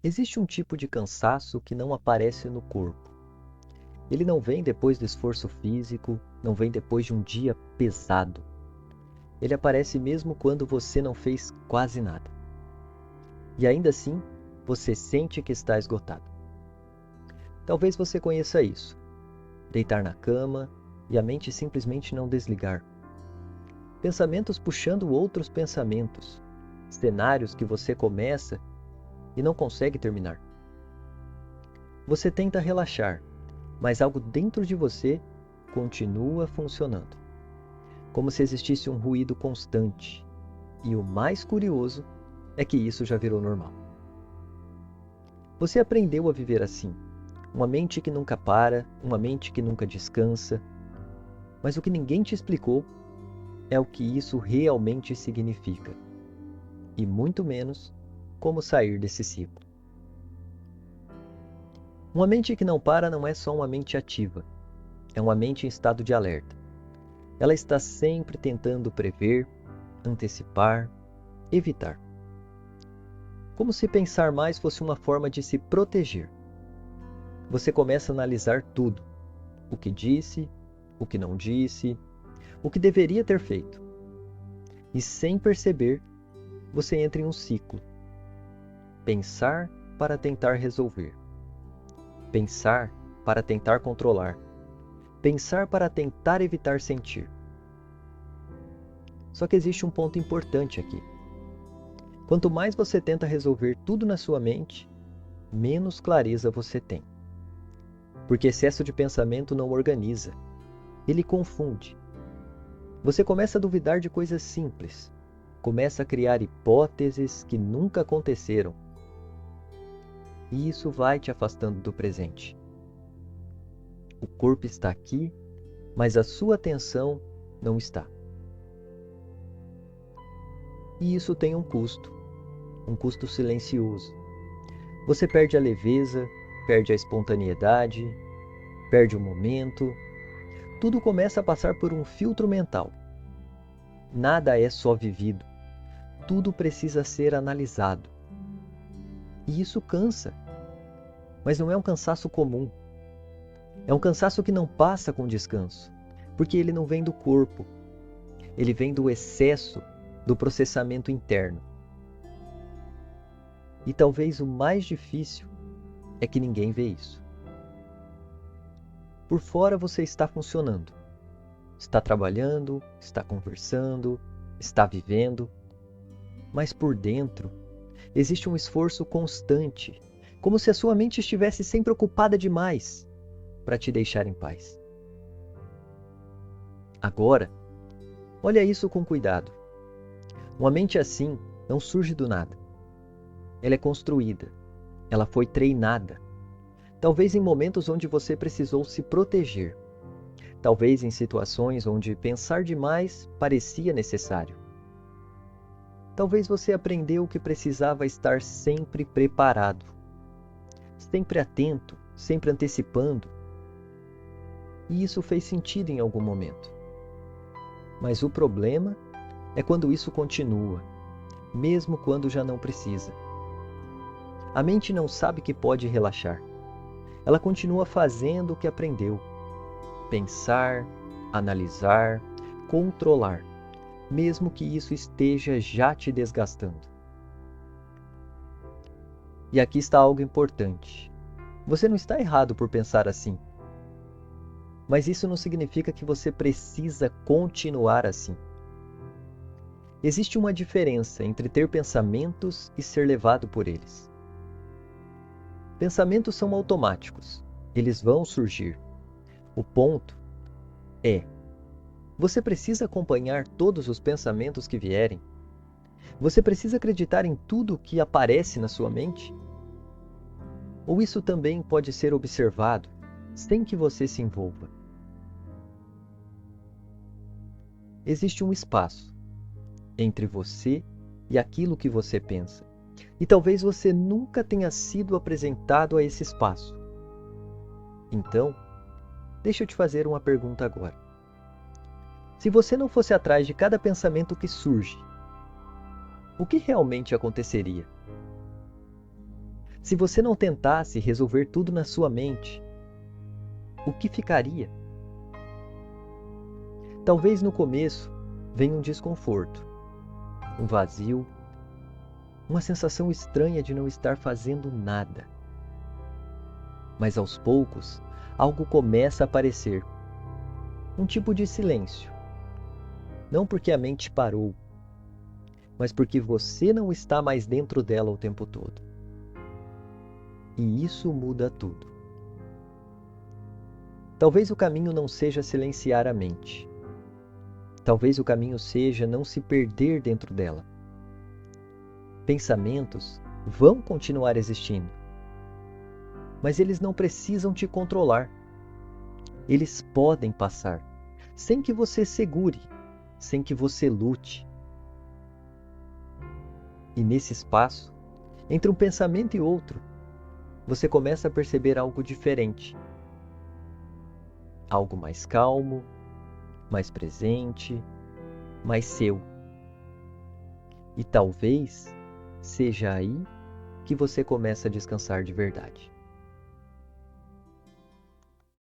Existe um tipo de cansaço que não aparece no corpo. Ele não vem depois do esforço físico, não vem depois de um dia pesado. Ele aparece mesmo quando você não fez quase nada. E ainda assim, você sente que está esgotado. Talvez você conheça isso. Deitar na cama e a mente simplesmente não desligar. Pensamentos puxando outros pensamentos. Cenários que você começa e não consegue terminar. Você tenta relaxar, mas algo dentro de você continua funcionando. Como se existisse um ruído constante. E o mais curioso é que isso já virou normal. Você aprendeu a viver assim. Uma mente que nunca para, uma mente que nunca descansa. Mas o que ninguém te explicou é o que isso realmente significa. E muito menos como sair desse ciclo. Uma mente que não para não é só uma mente ativa. É uma mente em estado de alerta. Ela está sempre tentando prever, antecipar, evitar. Como se pensar mais fosse uma forma de se proteger. Você começa a analisar tudo. O que disse, o que não disse, o que deveria ter feito. E sem perceber, você entra em um ciclo. Pensar para tentar resolver. Pensar para tentar controlar. Pensar para tentar evitar sentir. Só que existe um ponto importante aqui. Quanto mais você tenta resolver tudo na sua mente, menos clareza você tem. Porque excesso de pensamento não organiza, ele confunde. Você começa a duvidar de coisas simples, começa a criar hipóteses que nunca aconteceram. E isso vai te afastando do presente. O corpo está aqui, mas a sua atenção não está. E isso tem um custo silencioso. Você perde a leveza, perde a espontaneidade, perde o momento. Tudo começa a passar por um filtro mental. Nada é só vivido. Tudo precisa ser analisado. E isso cansa. Mas não é um cansaço comum. É um cansaço que não passa com descanso, porque ele não vem do corpo. Ele vem do excesso do processamento interno. E talvez o mais difícil é que ninguém vê isso. Por fora você está funcionando. Está trabalhando, está conversando, está vivendo. Mas por dentro existe um esforço constante, como se a sua mente estivesse sempre ocupada demais para te deixar em paz. Agora, olha isso com cuidado. Uma mente assim não surge do nada. Ela é construída, ela foi treinada. Talvez em momentos onde você precisou se proteger. Talvez em situações onde pensar demais parecia necessário. Talvez você aprendeu que precisava estar sempre preparado, sempre atento, sempre antecipando. E isso fez sentido em algum momento. Mas o problema é quando isso continua, mesmo quando já não precisa. A mente não sabe que pode relaxar. Ela continua fazendo o que aprendeu. Pensar, analisar, controlar, mesmo que isso esteja já te desgastando. E aqui está algo importante. Você não está errado por pensar assim. Mas isso não significa que você precisa continuar assim. Existe uma diferença entre ter pensamentos e ser levado por eles. Pensamentos são automáticos. Eles vão surgir. O ponto é: você precisa acompanhar todos os pensamentos que vierem? Você precisa acreditar em tudo que aparece na sua mente? Ou isso também pode ser observado sem que você se envolva? Existe um espaço entre você e aquilo que você pensa. E talvez você nunca tenha sido apresentado a esse espaço. Então, deixa eu te fazer uma pergunta agora. Se você não fosse atrás de cada pensamento que surge, o que realmente aconteceria? Se você não tentasse resolver tudo na sua mente, o que ficaria? Talvez no começo venha um desconforto, um vazio, uma sensação estranha de não estar fazendo nada. Mas aos poucos, algo começa a aparecer. Um tipo de silêncio. Não porque a mente parou, mas porque você não está mais dentro dela o tempo todo. E isso muda tudo. Talvez o caminho não seja silenciar a mente. Talvez o caminho seja não se perder dentro dela. Pensamentos vão continuar existindo, mas eles não precisam te controlar. Eles podem passar, sem que você segure, sem que você lute. E nesse espaço, entre um pensamento e outro, você começa a perceber algo diferente. Algo mais calmo, mais presente, mais seu. E talvez seja aí que você começa a descansar de verdade.